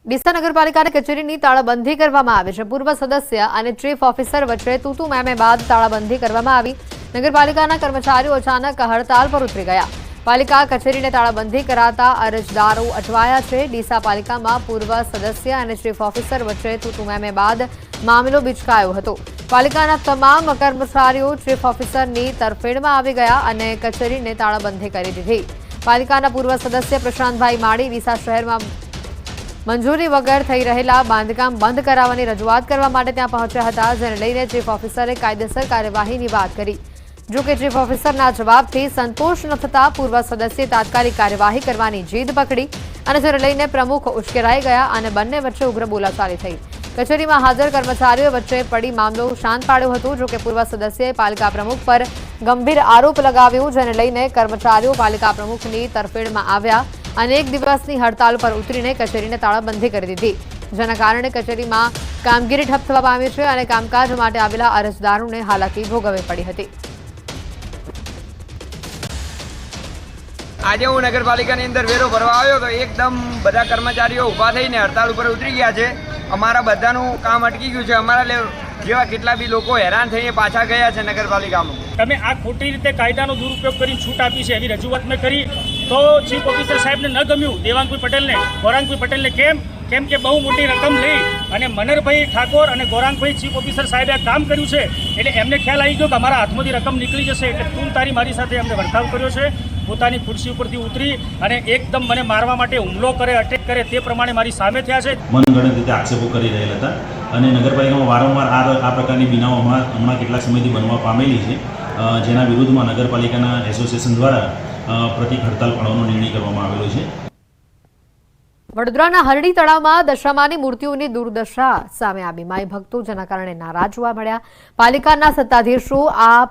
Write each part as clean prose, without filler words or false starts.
ડીસા નગરપાલિકાની કચેરીની તાળાબંધી કરવામાં આવી છે। પૂર્વ સદસ્ય અને ચીફ ઓફિસર વચ્ચે તૂતુ મેમે બાદ તાળાબંધી કરવામાં આવી। નગરપાલિકાના કર્મચારીઓ અચાનક હડતાલ પર ઉતરી ગયા। પાલિકા કચેરીને તાળાબંધી કરાતા અરજદારો અટવાયા છે। ડીસા પાલિકામાં પૂર્વ સદસ્ય અને ચીફ ઓફિસર વચ્ચે તૂતુ મેમે બાદ મામલો બિચકાયો હતો। પાલિકાના તમામ કર્મચારીઓ ચીફ ઓફિસરની તરફેણમાં આવી ગયા અને કચેરીને તાળાબંધી કરી દીધી। પાલિકાના પૂર્વ સદસ્ય પ્રશાંતભાઈ માળી ડીસા શહેરમાં મંજૂરી વગર થઈ રહેલા બાંધકામ બંધ કરાવવાની રજૂઆત કરવા માટે ત્યાં પહોંચ્યા હતા, જેને લઈને ચીફ ઓફિસરે કાયદેસર કાર્યવાહીની વાત કરી। જો કે ચીફ ઓફિસરના જવાબથી સંતોષ ન થતા પૂર્વ સદસ્યે તાત્કાલિક કાર્યવાહી કરવાની જીદ પકડી અને જેને લઈને પ્રમુખ ઉશ્કેરાઈ ગયા અને બંને વચ્ચે ઉગ્ર બોલાચાલી થઈ। કચેરીમાં હાજર કર્મચારીઓ વચ્ચે પડી મામલો શાંત પાડ્યો હતો। જો કે પૂર્વ સદસ્યએ પાલિકા પ્રમુખ પર ગંભીર આરોપ લગાવ્યો, જેને લઈને કર્મચારીઓ પાલિકા પ્રમુખની તરફેણમાં આવ્યા અને એક દિવસની હડતાલ પર ઉતરીને કચેરીને તાળાબંધી કરી દીધી, જેના કારણે કચેરીમાં કામગીરી ઠપ થવા પામી છે અને કામકાજ માટે આવેલા અરજદારોને હાલાકી ભોગવવી પડી હતી। આજે હું નગરપાલિકાની અંદર વેરો ભરવા આવ્યો તો એકદમ બધા કર્મચારીઓ ઊભા થઈને હડતાલ ઉપર ઉતરી ગયા છે। અમારા બધાનું કામ અટકી ગયું છે। અમારા જેવા કેટલા બી લોકો હેરાન થઈને પાછા ગયા છે નગરપાલિકામાં। તમે આ ખોટી રીતે કાયદાનો દુરુપયોગ કરીને છૂટ આપી છે એવી રજૂઆત મેં કરી તો ચીફ ઓફિસર સાહેબને ન ગમ્યું, દેવાંગભાઈ પટેલને, ગૌરાંગભાઈ પટેલને। કેમ કે બહુ મોટી રકમ લઈ અને મનરભાઈ ઠાકોર અને ગૌરાંગભાઈ ચીફ ઓફિસર સાહેબે આ કામ કર્યું છે એટલે એમને ખ્યાલ આવી ગયો કે અમારા હાથમાંથી રકમ નીકળી જશે, એટલે તું તારી મારી સાથે એમને વર્તાવ કર્યો છે। પોતાની ખુરશી ઉપરથી ઉતરી અને એકદમ મને મારવા માટે હુમલો કરે, અટેક કરે તે પ્રમાણે મારી સામે થયા છે। મનગણત રીતે આક્ષેપો કરી રહેલા હતા અને નગરપાલિકામાં વારંવાર આ પ્રકારની બનાવો હમણાં કેટલાક સમયથી બનવા પામેલી છે, જેના વિરુદ્ધમાં નગરપાલિકાના એસોસિએશન દ્વારા પ્રતિક હડતાલ પાડવાનો નિર્ણય કરવામાં આવેલો છે। વડોદરાના હરડી તળાવમાં દશામાની મૂર્તિઓની દુર્દશા સામે આવી। માઈ ભક્તો જેના કારણે નારાજ જોવા મળ્યા। પાલિકાના સત્તાધીશો આ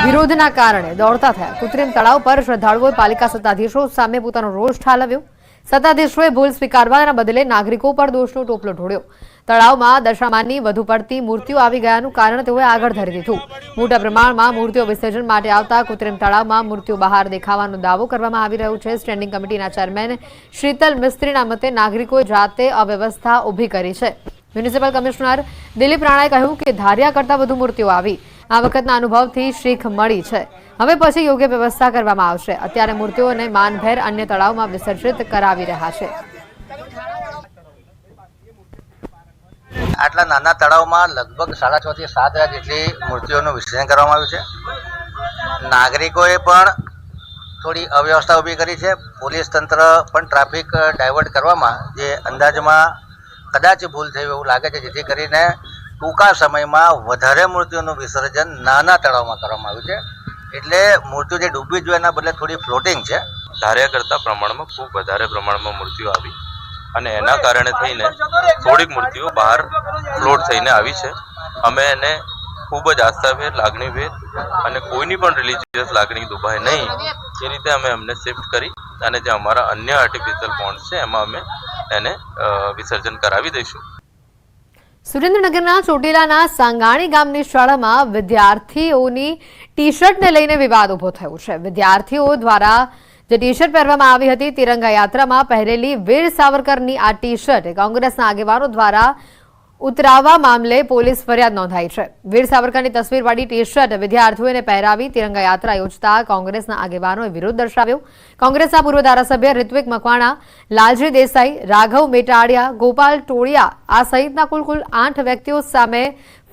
વિરોધના કારણે દોડતા થયા। કૃત્રિમ તળાવ પર શ્રદ્ધાળુઓએ પાલિકા સત્તાધીશો સામે પોતાનો રોષ ઠાલવ્યો। સત્તાધીશોએ ભૂલ સ્વીકારવાના બદલે નાગરિકો પર દોષનો ટોપલો ઢોળ્યો। તળાવમાં દશામાની વધુ પડતી મૂર્તિઓ આવી ગયાનું કારણ તેઓએ આગળ ધરી દીધું। મોટા પ્રમાણમાં મૂર્તિઓ વિસર્જન માટે આવતા કૃત્રિમ તળાવમાં મૂર્તિઓ બહાર દેખાવાનો દાવો કરવામાં આવી રહ્યો છે। સ્ટેન્ડિંગ કમિટીના ચેરમેન શીતલ મિસ્ત્રીના મતે નાગરિકોએ જાતે અવ્યવસ્થા ઊભી કરી છે। મ્યુનિસિપલ કમિશનર દિલીપ રાણાએ કહ્યું કે ધાર્યા કરતાં વધુ મૂર્તિઓ આવી। આ વખતના અનુભવથી શીખ મળી છે। હવે પછી યોગ્ય વ્યવસ્થા કરવામાં આવશે। અત્યારે મૂર્તિઓને માનભેર અન્ય તળાવમાં વિસર્જિત કરાવી રહ્યા છે। આટલા નાના તળાવમાં લગભગ 6.5 થી 7 જેટલી મૂર્તિઓનું વિસર્જન કરવામાં આવ્યું છે। નાગરિકોએ પણ થોડી અવ્યવસ્થા ઊભી કરી છે। પોલીસ તંત્ર પણ ટ્રાફિક ડાયવર્ટ કરવામાં જે અંદાજમાં કદાચ ભૂલ થઈ એવું લાગે છે, જેથી કરીને ટૂંકા સમયમાં વધારે મૂર્તિઓનું વિસર્જન નાના તળાવમાં કરવામાં આવ્યું છે। એટલે મૂર્તિઓ જે ડૂબવી જોઈએ એના બદલે થોડી ફ્લોટિંગ છે। ધાર્યા કરતા પ્રમાણમાં ખૂબ વધારે પ્રમાણમાં મૂર્તિઓ આવી અને એના કારણે થઈને થોડીક મૂર્તિઓ બહાર ફ્લોટ થઈને આવી છે। અમે એને ખૂબ જ આસ્થાભેર, લાગણીભેર અને કોઈની પણ રિલિજિયસ લાગણી દુભાય નહીં એ રીતે અમે એમને શિફ્ટ કરી અને જે અમારા અન્ય આર્ટિફિશિયલ પોન્ડ છે એમાં અમે એને વિસર્જન કરાવી દઈશું। સુરેન્દ્રનગરના ચોટીલાના સાંગાણી ગામની શાળામાં વિદ્યાર્થીઓની ટી શર્ટને લઈને વિવાદ ઉભો થયો છે। વિદ્યાર્થીઓ દ્વારા જે ટી શર્ટ પહેરવામાં આવી હતી તિરંગા યાત્રામાં પહેરેલી વીર સાવરકરની આ ટી શર્ટ કોંગ્રેસના આગેવાનો દ્વારા ઉતરાવવા મામલે પોલીસ ફરિયાદ નોંધાઈ છે। વીર સાવરકરની તસવીરવાળી ટી શર્ટ વિદ્યાર્થીઓને પહેરાવી તિરંગા યાત્રા યોજતા કોંગ્રેસના આગેવાનોએ વિરોધ દર્શાવ્યો। કોંગ્રેસના પૂર્વ ધારાસભ્ય રિત્વિક મકવાણા, લાલજી દેસાઈ, રાઘવ મેટાડિયા, ગોપાલ ટોળિયા આ સહિતના કુલ 8 વ્યક્તિઓ સામે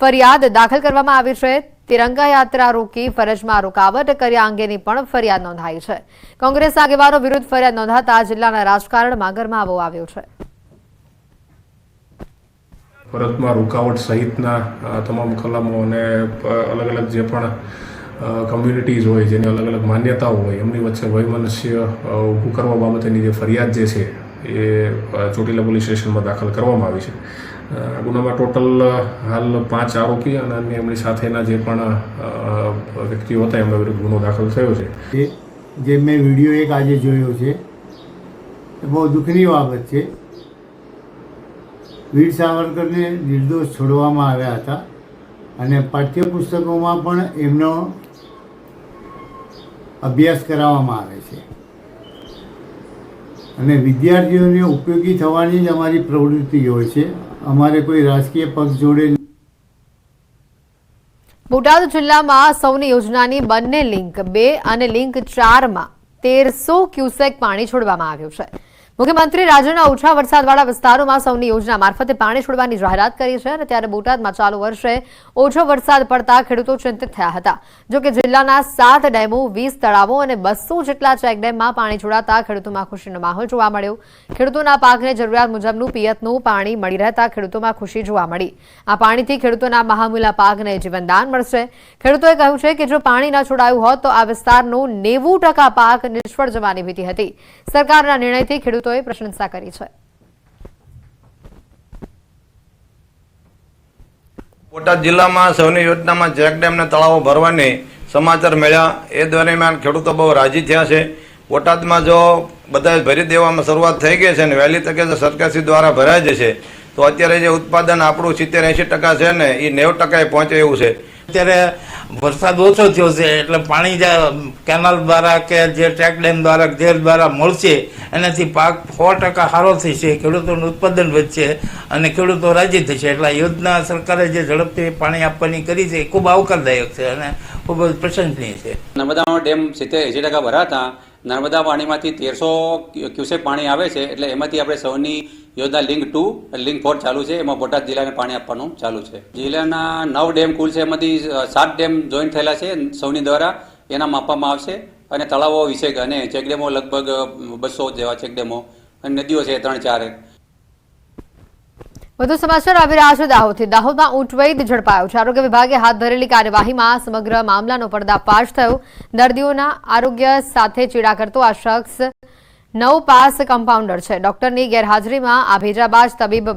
ફરિયાદ દાખલ કરવામાં આવી છે। તિરંગા યાત્રા રોકી ફરજમાં રોકાવટ કર્યા અંગેની પણ ફરિયાદ નોંધાઈ છે। કોંગ્રેસ આગેવાનો વિરુદ્ધ ફરિયાદ નોંધાતા જિલ્લાના રાજકારણમાં ગરમાવો આવ્યો છે। ફરજમાં રૂકાવટ સહિતના તમામ કલમો અને અલગ અલગ જે પણ કમ્યુનિટીઝ હોય, જેની અલગ અલગ માન્યતાઓ હોય, એમની વચ્ચે વૈમનસ્ય ઊભું કરવા બાબતેની જે ફરિયાદ જે છે એ ચોટીલા પોલીસ સ્ટેશનમાં દાખલ કરવામાં આવી છે। ગુનામાં ટોટલ હાલ 5 આરોપી અને અન્ય એમની સાથેના જે પણ વ્યક્તિઓ હતા એમના વિરુદ્ધ ગુનો દાખલ થયો છે। જે મેં વિડીયો એક આજે જોયો છે એ બહુ દુઃખની બાબત છે। વીર સાવરકરને નિર્દોષ છોડવામાં આવ્યા હતા અને પાઠ્યપુસ્તકોમાં પણ એમનો અભ્યાસ કરાવવામાં આવે છે। અને વિદ્યાર્થીઓને ઉપયોગી થવાની જ અમારી પ્રવૃત્તિ હોય છે. અમારે કોઈ રાજકીય પક્ષ જોડે બોટાદ જિલ્લામાં સૌની યોજનાની બંને લિંક 2 અને લિંક 4માં 1300 ક્યુસેક પાણી છોડવામાં આવ્યું છે. મુખ્યમંત્રી રાજ્યના ઓછા વરસાદવાળા વિસ્તારોમાં સૌની યોજના મારફતે પાણી છોડવાની જાહેરાત કરી છે અને ત્યારે બોટાદમાં ચાલુ વર્ષે ઓછો વરસાદ પડતા ખેડૂતો ચિંતિત થયા હતા. જોકે જિલ્લાના 7 ડેમો, 20 તળાવો અને 200 જેટલા ચેકડેમમાં પાણી છોડાતા ખેડૂતોમાં ખુશીનો માહોલ જોવા મળ્યો. ખેડૂતોના પાકને જરૂરિયાત મુજબનું પિયતનું પાણી મળી રહેતા ખેડૂતોમાં ખુશી જોવા મળી. આ પાણીથી ખેડૂતોના મહામૂલા પાકને જીવનદાન મળશે. ખેડૂતોએ કહ્યું છે કે જો પાણી ન છોડાયું હોત તો આ વિસ્તારનો 90% પાક નિષ્ફળ જવાની ભીતિ હતી. સરકારના નિર્ણયથી ખેડૂતોએ પ્રશંસા કરી છે. બોટાદ જિલ્લામાં સૌની યોજનામાં ચેકડેમ અને તળાવો ભરવાની સમાચાર મળ્યા. એ દરમિયાન ખેડૂતો બહુ રાજી થયા છે. બોટાદમાં જો બધા ભરી દેવામાં શરૂઆત થઈ ગઈ છે અને વહેલી તકે જો સરકારશ્રી દ્વારા ભરાઈ જશે તો અત્યારે જે ઉત્પાદન આપણું 70-80% છે ને એ 90% પહોંચે એવું છે. અત્યારે વરસાદ ઓછો થયો છે એટલે પાણી કેનાલ દ્વારા કે જે ચેક ડેમ દ્વારા જે દ્વારા મળશે એનાથી પાક 100% સારો થશે, ખેડૂતોનું ઉત્પાદન વધશે અને ખેડૂતો રાજી થશે. એટલે યોજના સરકારે જે ઝડપથી પાણી આપવાની કરી છે એ ખૂબ આવકારદાયક છે અને ખૂબ જ પ્રશંસનીય છે. નર્મદા ડેમ 70-80% ભરાતા નર્મદા પાણીમાંથી 1300 ક્યુસેક પાણી આવે છે. એટલે એમાંથી આપણે સૌની યોજના લિંક 2 લિંક 4 ચાલુ છે. એમાં બોટાદ જિલ્લાને પાણી આપવાનું ચાલુ છે. જિલ્લાના 9 ડેમ કુલ છે, એમાંથી 7 ડેમ જોઈન્ટ થયેલા છે સૌની દ્વારા, એના માપવામાં આવશે. અને તળાવો 20 અને ચેકડેમો લગભગ 200 જેવા ચેકડેમો અને નદીઓ છે 3-4. વધુ સમાચાર આવી રહ્યા છે દાહોદથી. દાહોદમાં ઊંટવૈદ ઝડપાયો છે. આરોગ્ય વિભાગે હાથ ધરેલી કાર્યવાહીમાં સમગ્ર મામલાનો પર્દાફાશ થયો. દર્દીઓના આરોગ્ય સાથે ચેડા કરતો આ શખ્સ 9 પાસ કમ્પાઉન્ડર છે. ડોક્ટરની ગેરહાજરીમાં આ ભેજાબાજ તબીબ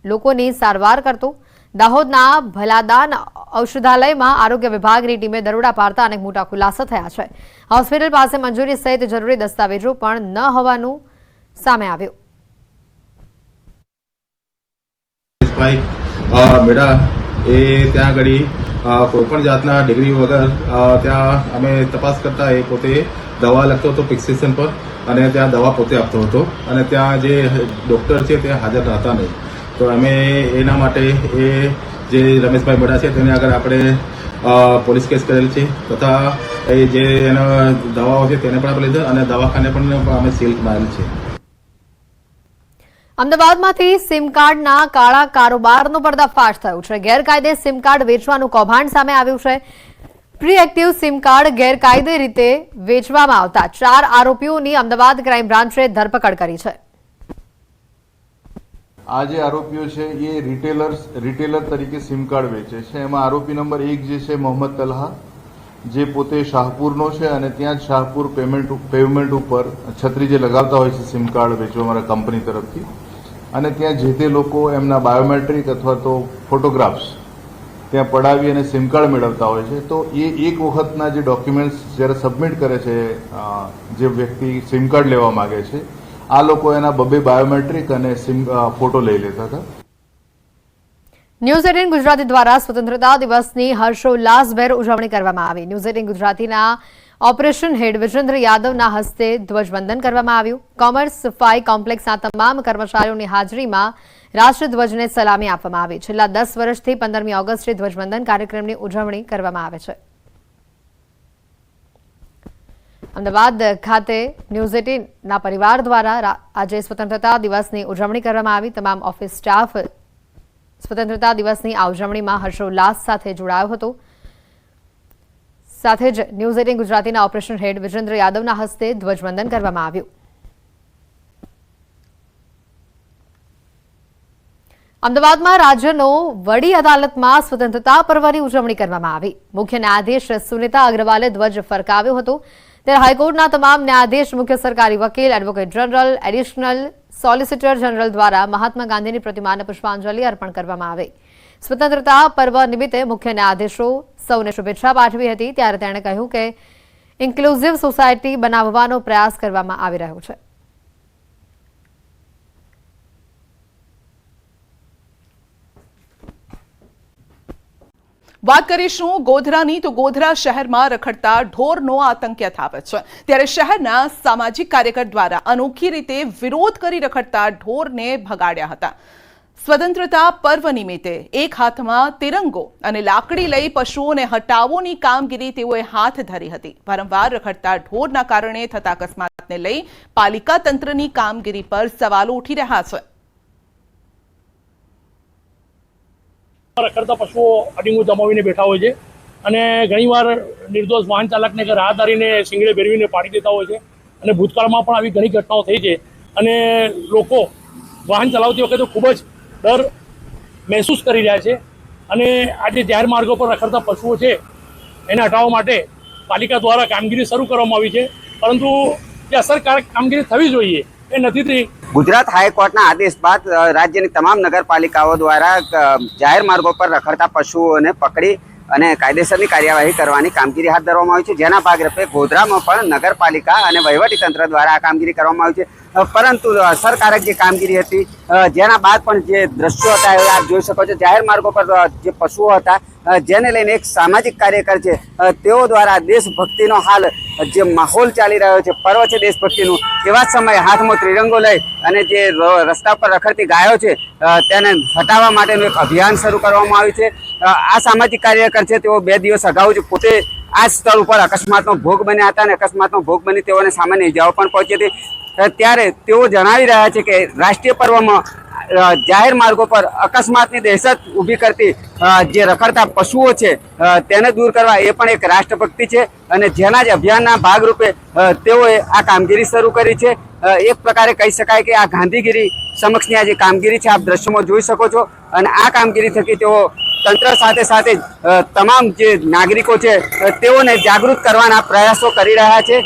લોકોની સારવાર કરતો. દાહોદના ભલાદાન ઔષધાલયમાં આરોગ્ય વિભાગની ટીમે દરોડા પાડતા અનેક મોટા ખુલાસા થયા છે. હોસ્પિટલ પાસે મંજૂરી સહિત જરૂરી દસ્તાવેજો પણ ન હોવાનું સામે આવ્યું. મેળા એ ત્યાં આગળ કોઈપણ જાતના ડિગ્રી વગર ત્યાં અમે તપાસ કરતા એ પોતે દવા લખતો હતો ફિક્સેશન પર અને ત્યાં દવા પોતે આપતો હતો અને ત્યાં જે ડૉક્ટર છે તે હાજર હતા નહીં. તો અમે એના માટે એ જે રમેશભાઈ મેળા છે તેને આગળ આપણે પોલીસ કેસ કરેલ છે તથા એ જે એના દવાઓ છે તેને પણ આપણે લીધા અને દવાખાને પણ અમે સીલ મારેલ છે. અમદાવાદમાંથી સિમ કાર્ડના કાળા કારોબારનો પર્દાફાશ થયો છે. ગેરકાયદે સિમ કાર્ડ વેચવાનું કૌભાંડ સામે આવ્યું છે. પ્રી એક્ટિવ સિમ કાર્ડ ગેરકાયદે રીતે વેચવામાં આવતા 4 આરોપીઓની અમદાવાદ ક્રાઇમ બ્રાન્ચે ધરપકડ કરી છે. આ જે આરોપીઓ છે એ રિટેલર તરીકે સિમ કાર્ડ વેચે છે. એમાં આરોપી નંબર 1 જે છે મોહમ્મદ તલહા, જે પોતે શાહપુરનો છે અને ત્યાં જ શાહપુર પેવમેન્ટ ઉપર છત્રી જે લગાવતા હોય છે સિમ કાર્ડ વેચવા મારા કંપની તરફથી, અને ત્યાં જે તે લોકો એમના બાયોમેટ્રિક અથવા તો ફોટોગ્રાફ્સ ત્યાં પડાવી અને સિમ કાર્ડ મેળવતા હોય છે. તો એ એક વખતના જે ડોક્યુમેન્ટ્સ જ્યારે સબમિટ કરે છે જે વ્યક્તિ સિમ કાર્ડ લેવા માગે છે, આ લોકો એના 2 બાયોમેટ્રિક અને ફોટો લઈ લેતા હતા. ન્યૂઝ 18 ગુજરાતી દ્વારા સ્વતંત્રતા દિવસની હર્ષોલ્લાસભેર ઉજવણી કરવામાં આવી. ન્યૂઝ 18 ગુજરાતીના ઓપરેશન હેડ વિજેન્દ્ર યાદવના હસ્તે ધ્વજવંદન કરવામાં આવ્યું. કોમર્સ સફાઈ કોમ્પ્લેક્સના તમામ કર્મચારીઓની હાજરીમાં રાષ્ટ્રધ્વજને સલામી આપવામાં આવી. છેલ્લા 10 વર્ષથી 15મી ઓગસ્ટે ધ્વજવંદન કાર્યક્રમની ઉજવણી કરવામાં આવે છે. અમદાવાદ ખાતે ન્યૂઝ 18ના પરિવાર દ્વારા આજે સ્વતંત્રતા દિવસની ઉજવણી કરવામાં આવી. તમામ ઓફિસ સ્ટાફ સ્વતંત્રતા દિવસની આ ઉજવણીમાં હર્ષોલ્લાસ સાથે જોડાયો હતો. સાથે જ ન્યૂઝ 18 ગુજરાતીના ઓપરેશન હેડ વિજેન્દ્ર યાદવના હસ્તે ધ્વજવંદન કરવામાં આવ્યું. અમદાવાદમાં રાજ્યનો વડી અદાલતમાં સ્વતંત્રતા પર્વની ઉજવણી કરવામાં આવી. મુખ્ય ન્યાયાધીશ સુનિતા અગ્રવાલે ધ્વજ ફરકાવ્યો હતો. ત્યારે હાઈકોર્ટના તમામ ન્યાયાધીશ, મુખ્ય સરકારી વકીલ, advocate general, additional solicitor general દ્વારા મહાત્મા ગાંધીની પ્રતિમાને પુષ્પાંજલિ અર્પણ કરવામાં આવી. સ્વતંત્રતા પર્વ નિમિત્તે મુખ્ય ન્યાયાધીશો સૌને શુભેચ્છા પાઠવી હતી. ત્યારે તેણે કહ્યું કે ઇન્ક્લુઝિવ સોસાયટી બનાવવાનો પ્રયાસ કરવામાં આવી રહ્યો છે. વાત કરીશું ગોધરાની તો ગોધરા શહેરમાં રખડતા ઢોરનો આતંક યથાવત છે ત્યારે શહેરના સામાજિક કાર્યકર દ્વારા અનોખી રીતે વિરોધ કરી રખડતા ઢોરને ભગાડ્યા હતા। સ્વતંત્રતા પર્વ નિમિત્તે એક હાથમાં તિરંગો અને લાકડી લઈ પશુઓને હટાવોની કામગીરી તેઓએ હાથ ધરી હતી। વારંવાર રખડતા ઢોરના કારણે થતા અકસ્માતને લઈ પાલિકા તંત્રની કામગીરી પર સવાલો ઉઠી રહ્યા છે। રખડતા પશુઓ અડીંગું જમાવીને બેઠા હોય છે અને ઘણીવાર નિર્દોષ વાહન ચાલકને કે રાહદારીને શિંગડે ભેરવીને પાડી દેતા હોય છે અને ભૂતકાળમાં પણ આવી ઘણી ઘટનાઓ થઈ છે અને લોકો વાહન ચલાવતી વખતે ખૂબ જ ડર મહેસૂસ કરી રહ્યા છે અને આજે જાહેર માર્ગો પર રખડતા પશુઓ છે એને હટાવવા માટે પાલિકા દ્વારા કામગીરી શરૂ કરવામાં આવી છે, પરંતુ જે અસરકારક કામગીરી થવી જોઈએ એ નથી થઈ। ગુજરાત હાઈકોર્ટના આદેશ બાદ રાજ્યની તમામ નગરપાલિકાઓ દ્વારા જાહેર માર્ગો પર રખડતા પશુઓને પકડી અને કાયદેસરની કાર્યવાહી કરવાની કામગીરી હાથ ધરવામાં આવી છે, જેના ભાગરૂપે ગોધરામાં પણ નગરપાલિકા અને વહીવટીતંત્ર દ્વારા આ કામગીરી કરવામાં આવી છે। પરંતુ અસરકારક જે કામગીરી હતી જેના બાદ પણ જે દ્રશ્યો હતા એ આપ જોઈ શકો છો। જાહેર માર્ગો પર જે પશુઓ હતા જેને લઈને એક સામાજિક કાર્યકર છે તેઓ દ્વારા દેશભક્તિનો હાલ જે માહોલ ચાલી રહ્યો છે, પર્વ છે દેશભક્તિનું, એવા જ સમયે હાથમાં ત્રિરંગો લઈ અને જે રસ્તા પર રખડતી ગાયો છે તેને હટાવવા માટેનું એક અભિયાન શરૂ કરવામાં આવ્યું છે। આ સામાજિક કાર્યકર છે તેઓ 2 દિવસ અગાઉ જ પોતે આ સ્થળ ઉપર અકસ્માતનો ભોગ બન્યા હતા અને અકસ્માતનો ભોગ બની તેઓને સામાન્ય ઇજાઓ પણ પહોંચી હતી। ત્યારે તેઓ જણાવી રહ્યા છે કે રાષ્ટ્રીય પર્વમાં જાહેર માર્ગો પર અકસ્માતની દહેશત ઊભી કરતી જે રખડતા પશુઓ છે તેને દૂર કરવા એ પણ એક રાષ્ટ્રભક્તિ છે અને જેના જ અભિયાનના ભાગરૂપે તેઓએ આ કામગીરી શરૂ કરી છે। એક પ્રકારે કહી શકાય કે આ ગાંધીગીરી સમક્ષની આ જે કામગીરી છે આપ દ્રશ્યોમાં જોઈ શકો છો અને આ કામગીરી થકી તેઓ તંત્ર સાથે સાથે તમામ જે નાગરિકો છે તેઓને જાગૃત કરવાના પ્રયાસો કરી રહ્યા છે।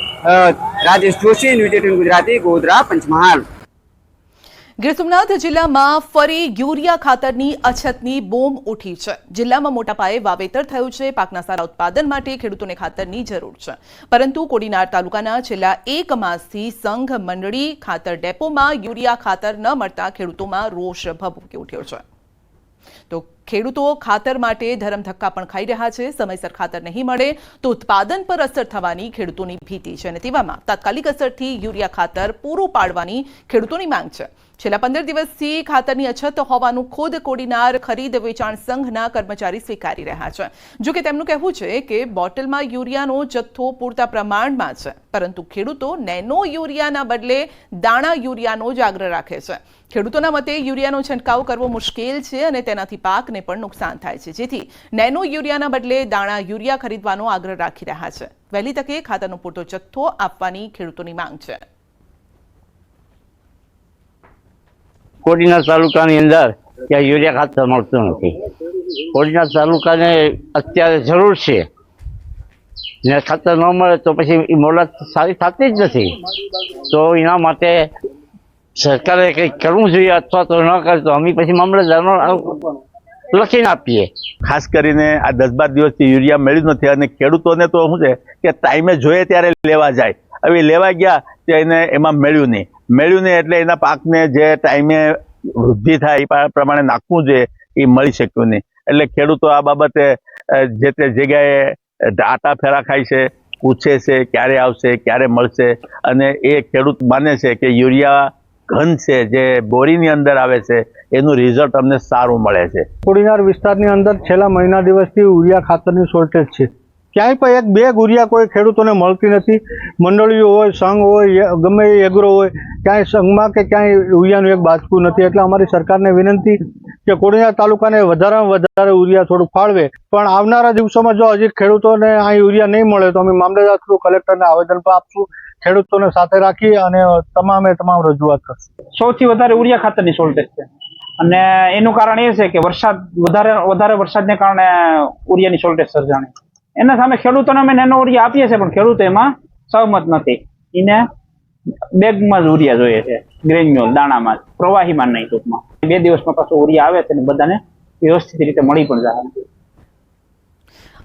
રાજેશ જોશી, ન્યૂઝ 18 ગુજરાતી, ગોધરા, પંચમહાલ। ગીર સોમનાથ જિલ્લામાં ફરી યુરિયા ખાતરની અછતની બૂમ ઉઠી છે। જિલ્લામાં મોટા પાયે વાવેતર થયું છે। પાકના સારા ઉત્પાદન માટે ખેડૂતોને ખાતરની જરૂર છે, પરંતુ કોડીનાર તાલુકાના છેલ્લા 1 માસથી સંઘ મંડળી ખાતર ડેપોમાં યુરિયા ખાતર ન મળતા ખેડૂતોમાં રોષ ભભૂકી ઉઠ્યો છે। તો ખેડૂતો ખાતર માટે ધરમધક્કા પણ ખાઈ રહ્યા છે। સમયસર ખાતર નહીં મળે તો ઉત્પાદન પર અસર થવાની ખેડૂતોની ભીતિ છે અને તેવામાં તાત્કાલિક અસરથી યુરિયા ખાતર પૂરું પાડવાની ખેડૂતોની માંગ છે। છેલ્લા 15 દિવસથી ખાતરની અછત હોવાનું ખુદ કોડીનાર ખરીદ વેચાણ સંઘના કર્મચારી સ્વીકારી રહ્યા છે। જો કે તેમનું કહેવું છે કે બોટલમાં યુરિયાનો જથ્થો પૂરતા પ્રમાણમાં છે, પરંતુ ખેડૂતો નેનો યુરિયાના બદલે દાણા યુરિયાનો જ આગ્રહ રાખે છે। ખેડૂતોના મતે યુરિયાનો છંટકાવ કરવો મુશ્કેલ છે અને તેનાથી પાકને પણ નુકસાન થાય છે, જેથી નેનો યુરિયાના બદલે દાણા યુરિયા ખરીદવાનો આગ્રહ રાખી રહ્યા છે। વહેલી તકે ખાતરનો પૂરતો જથ્થો આપવાની ખેડૂતોની માંગ છે। કોડીનાર તાલુકાની અંદર ત્યાં યુરિયા ખાતર મળતું નથી। કોડીનાર તાલુકાને અત્યારે જરૂર છે ને ખાતર ન મળે તો પછી એ મોડત સારી થતી જ નથી। તો એના માટે સરકારે કંઈક કરવું જોઈએ, અથવા તો ન કરે તો અમે પછી મામલતદારનો લખીને આપીએ। ખાસ કરીને આ 10-12 દિવસથી યુરિયા મળ્યું નથી અને ખેડૂતોને તો શું છે કે ટાઈમે જોઈએ ત્યારે લેવા જાય, હવે લેવા ગયા તો એને એમાં મળ્યું નહીં એટલે એના પાકને જે ટાઈમે વૃદ્ધિ થાય એ પ્રમાણે નાખવું જોઈએ એ મળી શક્યું નહીં। એટલે ખેડૂતો આ બાબતે જે તે જગ્યાએ આટા ફેરા ખાય છે, પૂછે છે ક્યારે આવશે, ક્યારે મળશે, અને એ ખેડૂત માને છે કે યુરિયા ઘન છે જે બોરીની અંદર આવે છે એનું રિઝલ્ટ અમને સારું મળે છે। કોડીનાર વિસ્તારની અંદર છેલ્લા મહિના દિવસથી યુરિયા ખાતરની શોર્ટેજ છે। ક્યાંય પણ એક બેગ યુરિયા કોઈ ખેડૂતોને મળતી નથી। મંડળીઓ હોય, સંઘ હોય, ગમે એ એગ્રો હોય, ક્યાંય સંઘમાં કે ક્યાંય યુરિયાનું એક બાચકું નથી। એટલે અમારી સરકારને વિનંતી કે કોડીનાર તાલુકાને વધારેમાં વધારે યુરિયા થોડું ફાળવે, પણ આવનારા દિવસોમાં જો હજી ખેડૂતોને આ યુરિયા નહીં મળે તો અમે મામલતદાર થ્રુ કલેક્ટરને આવેદન પણ આપશું। ખેડૂતોને સાથે રાખી અને તમામ રજૂઆત કરશું। સૌથી વધારે યુરિયા ખાતરની શોર્ટેજ છે અને એનું કારણ એ છે કે વધારે વરસાદને કારણે યુરિયાની શોર્ટેજ સર્જાણી। એના સામે ખેડૂતોને અમે નેનો યુરિયા આપીએ છીએ, પણ ખેડૂતો એમાં સહમત નથી। એને બેગમાં જ યુરિયા જોઈએ છે, ગ્રેન્યુઅલ દાણામાં, પ્રવાહીમાં નહીં, ટૂંકમાં 2 દિવસમાં પાછું યુરિયા આવે તો બધાને વ્યવસ્થિત રીતે મળી પણ જાય।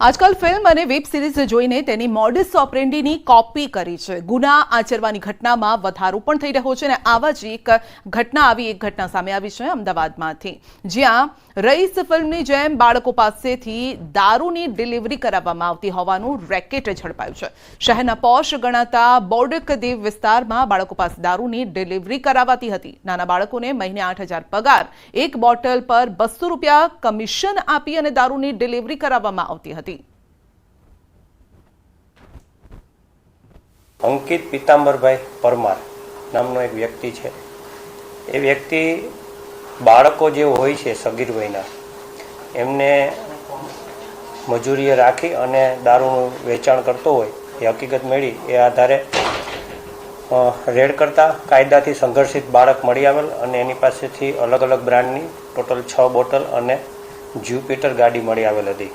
આજકાલ ફિલ્મ અને વેબ સિરીઝ જોઈને તેની મોડસ ઓપરેન્ડીની કોપી કરી છે. ગુના આચરવાની ઘટનામાં વધારો પણ થઈ રહ્યો છે અને આવા જ એક ઘટના સામે આવી છે અમદાવાદમાંથી, જ્યાં રઈસ ફિલ્મની જેમ બાળકો પાસેથી દારૂની ડિલિવરી કરાવવામાં આવતી હોવાનું રેકેટ ઝડપાયું છે. શહેરના પોશ ગણાતા બોડકદેવ વિસ્તારમાં બાળકો પાસે દારૂની ડિલિવરી કરાવાતી હતી. નાના બાળકોને મહિને 8,000 પગાર, એક બોટલ પર 200 રૂપિયા કમિશન આપી અને દારૂની ડિલિવરી કરાવવામાં આવતી હતી. અંકિત પીતાંબરભાઈ પરમાર નામનો એક વ્યક્તિ છે. એ વ્યક્તિ બાળકો જે હોય છે સગીર વયના, એમને મજૂરીએ રાખી અને દારૂનું વેચાણ કરતો હોય એ હકીકત મળી. એ આધારે રેડ કરતા કાયદાથી સંઘર્ષિત બાળક મળી આવેલ અને એની પાસેથી અલગ અલગ બ્રાન્ડની ટોટલ 6 બોટલ અને જ્યુપિટર ગાડી મળી આવેલ હતી.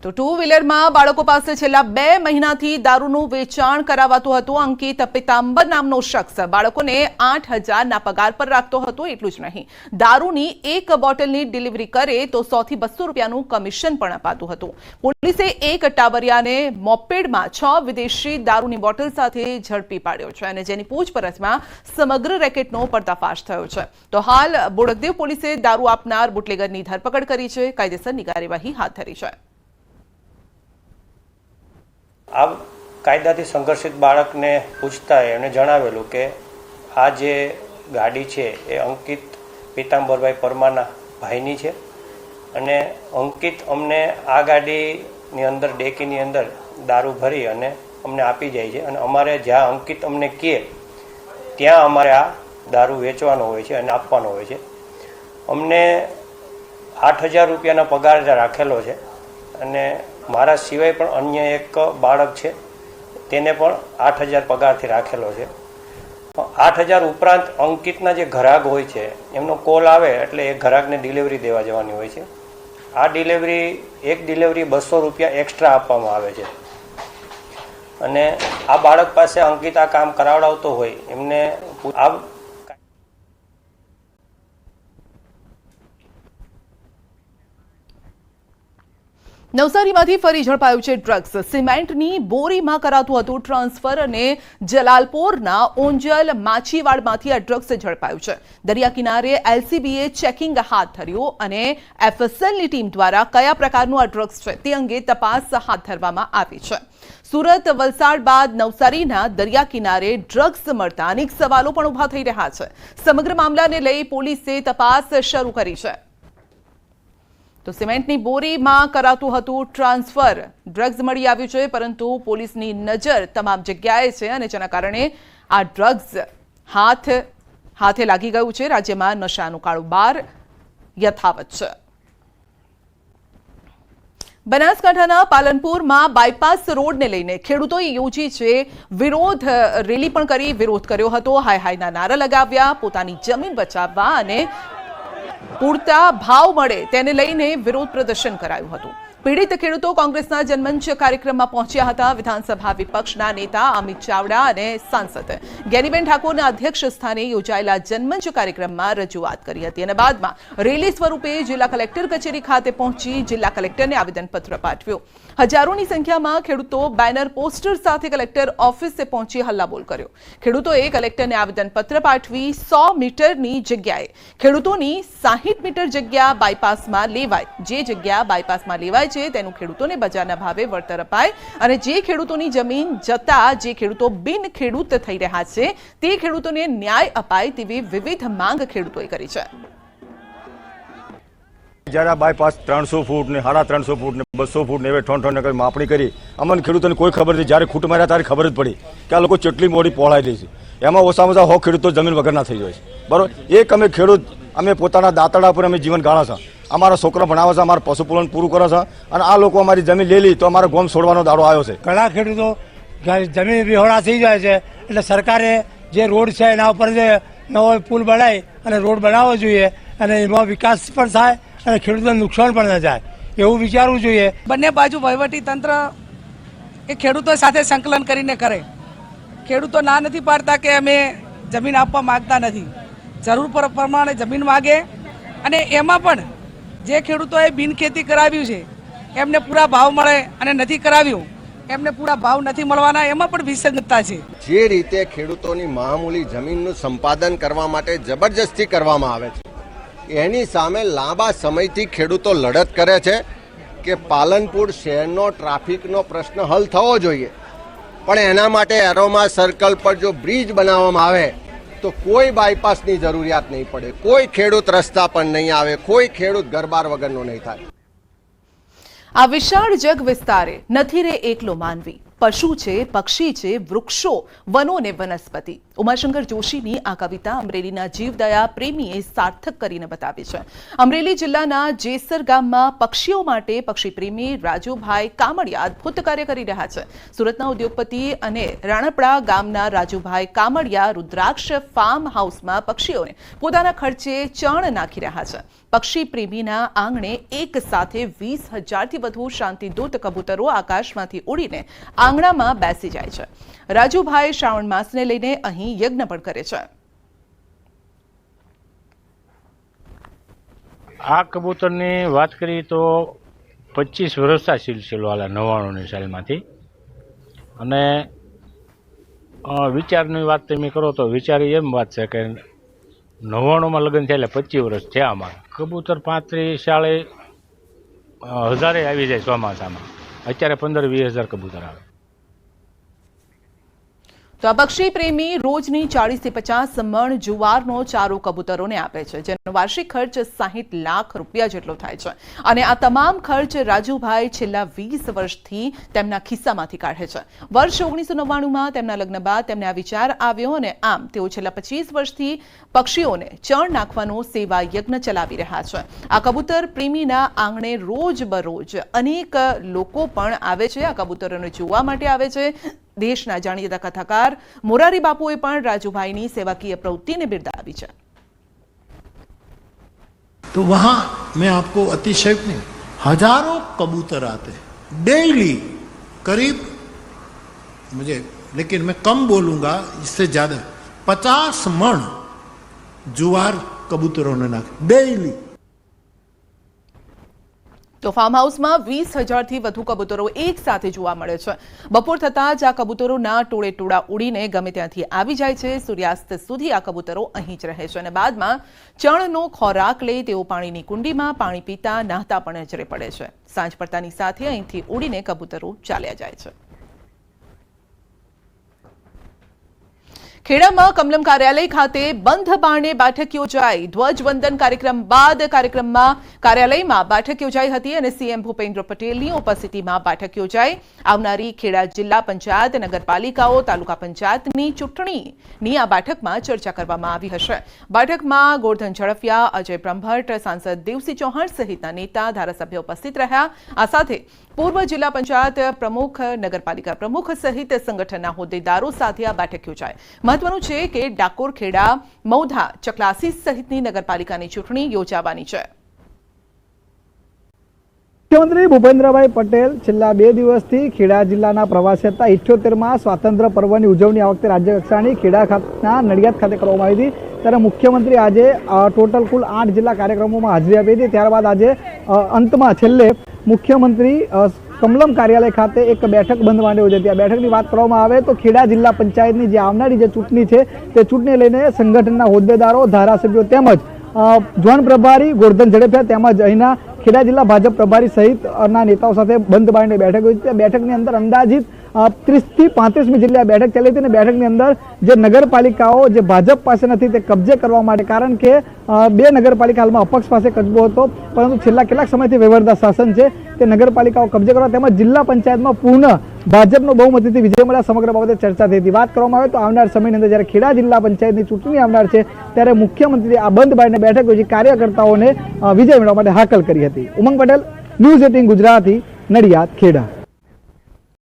તો ટુ વ્હીલરમાં બાળકો પાસે છેલ્લા 2 મહિનાથી દારૂનું વેચાણ કરાવાતું હતું. અંકિત પીતાંબર નામનો શખ્સ બાળકોને 8,000ના પગાર પર રાખતો હતો. એટલું જ નહીં, દારૂની એક બોટલની ડિલિવરી કરે તો 100 થી 200 રૂપિયાનું કમિશન પણ અપાતું હતું. પોલીસે એક ટાવરિયાને મોપેડમાં 6 વિદેશી દારૂની બોટલ સાથે ઝડપી પાડ્યો છે અને જેની પૂછપરછમાં સમગ્ર રેકેટનો પર્દાફાશ થયો છે. તો હાલ બોડકદેવ પોલીસે દારૂ આપનાર બુટલેગરની ધરપકડ કરી છે. કાયદેસરની કાર્યવાહી હાથ ધરી છે. આ કાયદાથી સંઘર્ષિત બાળકને પૂછતા એમણે જણાવેલું કે આ જે ગાડી છે એ અંકિત પીતાંબરભાઈ પરમારના ભાઈની છે અને અંકિત અમને આ ગાડીની અંદર ડેકીની અંદર દારૂ ભરી અને અમને આપી જાય છે અને અમારે જ્યાં અંકિત અમને કહે ત્યાં અમારે આ દારૂ વેચવાનો હોય છે અને આપવાનો હોય છે. અમને 8,000 રૂપિયાનો પગાર રાખેલો છે અને મારા સિવાય પણ અન્ય એક બાળક છે તેને પણ 8,000 પગારથી રાખેલો છે. 8,000 ઉપરાંત અંકિતના જે ગ્રાહક હોય છે એમનો કોલ આવે એટલે એ ગ્રાહકને ડિલિવરી દેવા જવાની હોય છે. આ એક ડિલિવરી 200 રૂપિયા એક્સ્ટ્રા આપવામાં આવે છે અને આ બાળક પાસે અંકિત આ કામ કરાવડાવતો હોય એમને આ નવસારીમાંથી ફરી ઝડપાયું છે ડ્રગ્સ. સિમેન્ટની બોરીમાં કરાતું હતું ટ્રાન્સફર અને જલાલપોરના ઓંજલ માછીવાડમાંથી આ ડ્રગ્સ ઝડપાયું છે. દરિયા કિનારે એલસીબીએ ચેકિંગ હાથ ધર્યું અને એફએસએલની ટીમ દ્વારા કયા પ્રકારનું આ ડ્રગ્સ છે તે અંગે તપાસ હાથ ધરવામાં આવી છે. સુરત, વલસાડ બાદ નવસારીના દરિયા કિનારે ડ્રગ્સ મળતા અનેક સવાલો પણ ઉભા થઈ રહ્યા છે. સમગ્ર મામલાને લઈ પોલીસે તપાસ શરૂ કરી છે. તો સિમેન્ટની બોરીમાં કરાતું હતું ટ્રાન્સફર, ડ્રગ્સ મળી આવ્યું છે, પરંતુ પોલીસની નજર તમામ જગ્યાએ છે અને જેના કારણે આ ડ્રગ્સ હાથે લાગી ગયું છે. રાજ્યમાં નશાનું કારોબાર યથાવત છે. બનાસકાંઠાના પાલનપુરમાં બાયપાસ રોડને લઈને ખેડૂતોએ યોજી છે વિરોધ રેલી પણ કરી વિરોધ કર્યો હતો. હાય હાયના નારા લગાવ્યા. પોતાની જમીન બચાવવા અને પૂરતા ભાવ મળે તેને લઈને વિરોધ પ્રદર્શન કરાયું હતું. પીડિત ખેડૂતો કોંગ્રેસના જનમંચ કાર્યક્રમમાં પહોંચ્યા હતા. વિધાનસભા વિપક્ષના નેતા અમિત ચાવડા અને સાંસદ જ્ઞાનીબેન ઠાકોરના અધ્યક્ષ સ્થાને યોજાયેલા જનમંચ કાર્યક્રમમાં રજૂઆત કરી હતી અને બાદમાં રેલી સ્વરૂપે જિલ્લા કલેક્ટર કચેરી ખાતે પહોંચી જિલ્લા કલેક્ટરને આવેદનપત્ર પાઠવ્યું. હજારોની સંખ્યામાં ખેડૂતો બેનર પોસ્ટર સાથે કલેક્ટર ઓફિસે પહોંચી હલ્લાબોલ કર્યો. ખેડૂતોએ કલેક્ટરને આવેદનપત્ર પાઠવી 100 મીટરની જગ્યાએ ખેડૂતોની 60 મીટર જગ્યા બાયપાસમાં લેવાય, જે જગ્યા બાયપાસમાં લેવાય છે તેનું ખેડૂતોને બજારના ભાવે વળતર અપાય અને જે ખેડૂતોની જમીન જતા જે ખેડૂતો બિન ખેડૂત થઈ રહ્યા છે તે ખેડૂતોને ન્યાય અપાય તેવી વિવિધ માંગ ખેડૂતોએ કરી છે. જ્યારે આ બાયપાસ 300 ફૂટ ને 350 ફૂટ ને 200 ફૂટ ને એવે ઠોન કરી માપણી કરી, અમને ખેડૂતોને કોઈ ખબર નથી. જ્યારે ખૂટ માર્યા ત્યારે ખબર જ પડી કે આ લોકો કેટલી મોડી પહોળાઈ દે છે. એમાં ઓછામાં ઓછા 100 ખેડૂતો જમીન વગરના થઈ જાય છે. બરોબર, એક અમે ખેડૂત અમે પોતાના દાંતડા પર અમે જીવન ગાળા છે. અમારા છોકરા ભણાવે છે, અમારા પશુપાલન પૂરું કરે છે અને આ લોકો અમારી જમીન લઈ લી તો અમારા ગોમ છોડવાનો દાડો આવ્યો છે. ઘણા ખેડૂતો જમીન વિહોણા થઈ જાય છે એટલે સરકારે જે રોડ છે એના ઉપર જે નવો પુલ બનાવી અને રોડ બનાવવો જોઈએ અને એમાં વિકાસ પણ થાય અને ખેડૂતોને નુકસાન પણ ન જાય એવું વિચારવું જોઈએ. બંને બાજુ વહીવટી તંત્ર એ ખેડૂતો સાથે સંકલન કરીને કરે. ખેડૂતો ના નથી પાડતા કે અમે જમીન આપવા માંગતા નથી. જરૂર પ્રમાણે જમીન માગે અને એમાં પણ જે ખેડૂતોએ બિનખેતી કરાવ્યું છે એમને પૂરા ભાવ મળે અને નથી કરાવ્યું એમને પૂરા ભાવ નથી મળવાના, એમાં પણ વિસંગતતા છે. જે રીતે ખેડૂતોની મામૂલી જમીનનું સંપાદન કરવા માટે જબરજસ્તી કરવામાં આવે છે, એની સામે લાંબા સમયથી ખેડૂતો લડત કરે છે કે પાલનપુર શહેરનો ટ્રાફિકનો પ્રશ્ન હલ થવો જોઈએ, પણ એના માટે એરોમા સર્કલ પર જો બ્રિજ બનાવવામાં આવે તો કોઈ બાયપાસની જરૂરિયાત નહીં પડે, કોઈ ખેડૂત રસ્તા પર નહીં આવે, કોઈ ખેડૂત ઘરબાર વગરનો નહીં થાય. આ વિશાળ જગ વિસ્તારે નથી રે એકલો માનવી, પશુ છે, પક્ષી છે, વૃક્ષો, વનો ને વનસ્પતિ. ઉમાશંકર જોશીની આ કવિતા અમરેલીના જીવદયા પ્રેમીએ સાર્થક કરીને બતાવી છે. અમરેલી જિલ્લાના જેસર ગામમાં પક્ષીઓ માટે પક્ષી પ્રેમી રાજુભાઈ કામડિયા અદભુત કાર્ય કરી રહ્યા છે. સુરતના ઉદ્યોગપતિ અને રાણપડા ગામના રાજુભાઈ કામડિયા રુદ્રાક્ષ ફાર્મ હાઉસમાં પક્ષીઓને પોતાના ખર્ચે ચણ નાખી રહ્યા છે. પક્ષી પ્રેમીના આંગણે એક સાથે 20,000થી વધુ શાંતિદૂત કબૂતરો આકાશમાંથી ઉડીને આંગણામાં બેસી જાય છે. રાજુભાઈ શ્રાવણ માસને લઈને અહીં યજ્ઞ પણ કરે છે. આ કબૂતરની વાત કરીએ તો 25 વર્ષના સિલસિલો હાલે 99ની સાલમાંથી. અને વિચારની વાત તમે કરો તો વિચારી એમ વાત છે કે 99માં લગ્ન થયા એટલે 25 વર્ષ થયા અમારા. કબૂતર 35-40 હજારે આવી જાય ચોમાસામાં. અત્યારે 15-20 હજાર કબૂતર આવે. તો આ પક્ષી પ્રેમી રોજની 40 થી 50 મણ જુવારનો ચારો કબૂતરોને આપે છે, જેનો વાર્ષિક ખર્ચ 60 લાખ રૂપિયા જેટલો થાય છે. અને આ તમામ ખર્ચ રાજુભાઈ છેલ્લા 20 વર્ષથી તેમના ખિસ્સામાંથી કાઢે છે. વર્ષ 1999માં તેમના લગ્ન બાદ તેમને આ વિચાર આવ્યો અને આમ તેઓ છેલ્લા 25 વર્ષથી પક્ષીઓને ચણ નાખવાનો સેવા યજ્ઞ ચલાવી રહ્યા છે. આ કબૂતર પ્રેમીના આંગણે રોજ બરોજ અનેક લોકો પણ આવે છે, આ કબૂતરોને જોવા માટે આવે છે. દેશના જાણીતા કથાકાર મોરારી બાપુએ પણ રાજુભાઈની સેવાકીય પ્રવૃત્તિને બિરદાવી છે. तो वहां मैं आपको अतिशयोक्ति नहीं, हजारों कबूतर आते डेली, करीब मुझे, लेकिन मैं कम बोलूंगा, इससे ज्यादा 50 मण जुवार कबूतरों ने नाखे डेली. તો ફાર્મ હાઉસમાં 20,000થી વધુ કબૂતરો એક સાથે જોવા મળે છે. બપોર થતાં જ આ કબૂતરોના ટોળે ટોળા ઉડીને ગમે ત્યાંથી આવી જાય છે. સૂર્યાસ્ત સુધી આ કબૂતરો અહીં જ રહે છે અને બાદમાં ચણનો ખોરાક લઈ તેઓ પાણીની કુંડીમાં પાણી પીતા નહાતા પણ નજરે પડે છે. સાંજ પડતાની સાથે અહીંથી ઉડીને કબૂતરો ચાલ્યા જાય છે. ખેડામાં કમલમ કાર્યાલય ખાતે બંધ બારણે બેઠક યોજાઈ. ધ્વજવંદન કાર્યક્રમ બાદ કાર્યાલયમાં બેઠક યોજાઈ હતી અને સીએમ ભૂપેન્દ્ર પટેલની ઉપસ્થિતિમાં બેઠક યોજાઈ. આવનારી ખેડા જિલ્લા પંચાયત, નગરપાલિકાઓ, તાલુકા પંચાયતની ચૂંટણીની આ બેઠકમાં ચર્ચા કરવામાં આવી હશે. બેઠકમાં ગોરધન ઝડફિયા, અજય બ્રહ્મભટ્ટ, સાંસદ દેવસિંહ ચૌહાણ સહિતના નેતા, ધારાસભ્યો ઉપસ્થિત રહ્યા. આ સાથે પૂર્વ જિલ્લા પંચાયત પ્રમુખ, નગરપાલિકા પ્રમુખ સહિત સંગઠનના હોદ્દેદારો સાથે આ બેઠક યોજાઈ. મહત્વનું છે કે ડાકોર, ખેડા, મૌધા, ચકલાસી સહિતની નગરપાલિકાની ચૂંટણી યોજાવાની છે. મુખ્યમંત્રી ભૂપેન્દ્રભાઈ પટેલ છેલ્લા 2 દિવસથી ખેડા જિલ્લાના પ્રવાસે હતા. 78માં સ્વાતંત્ર્ય પર્વની ઉજવણી આ વખતે રાજ્ય કક્ષાની ખેડા ખાતેના નડિયાદ ખાતે કરવામાં આવી હતી. ત્યારે મુખ્યમંત્રી આજે ટોટલ કુલ 8 જિલ્લા કાર્યક્રમોમાં હાજરી આપી હતી. ત્યારબાદ આજે અંતમાં છેલ્લે મુખ્યમંત્રી કમલમ કાર્યાલય ખાતે એક બેઠક બંધ માંડી હોય છે. આ બેઠકની વાત કરવામાં આવે તો ખેડા જિલ્લા પંચાયતની જે આવનારી જે ચૂંટણી છે તે ચૂંટણી લઈને સંગઠનના હોદ્દેદારો, ધારાસભ્યો તેમજ ઝોન પ્રભારી ગોરધન ઝડફિયા તેમજ અહીંના ખેડા જિલ્લા ભાજપ પ્રભારી સહિતના નેતાઓ સાથે બંધ બારણે બેઠક યોજી હતી. બેઠકની અંદર અંદાજિત 30 થી 35મી જેટલી આ બેઠક ચાલી હતી અને બેઠકની અંદર જે નગરપાલિકાઓ જે ભાજપ પાસે નથી તે કબજે કરવા માટે, કારણ કે 2 નગરપાલિકા હાલમાં અપક્ષ પાસે કબજો હતો, પરંતુ છેલ્લા કેટલાક સમયથી વહીવટદાર શાસન છે તે નગરપાલિકાઓ કબજે કરવા તેમજ જિલ્લા પંચાયતમાં પૂર્ણ ભાજપનો બહુમતીથી વિજય મળ્યા સમગ્ર બાબતે ચર્ચા થઈ હતી. વાત કરવામાં આવે તો આવનાર સમયની અંદર જ્યારે ખેડા જિલ્લા પંચાયતની ચૂંટણી આવનાર છે ત્યારે મુખ્યમંત્રીએ આ બંધ બારણે બેઠક યોજી કાર્યકર્તાઓને વિજય મેળવવા માટે હાકલ કરી હતી. ઉમંગ પટેલ, ન્યૂઝ 18 ગુજરાતી, નડિયાદ, ખેડા.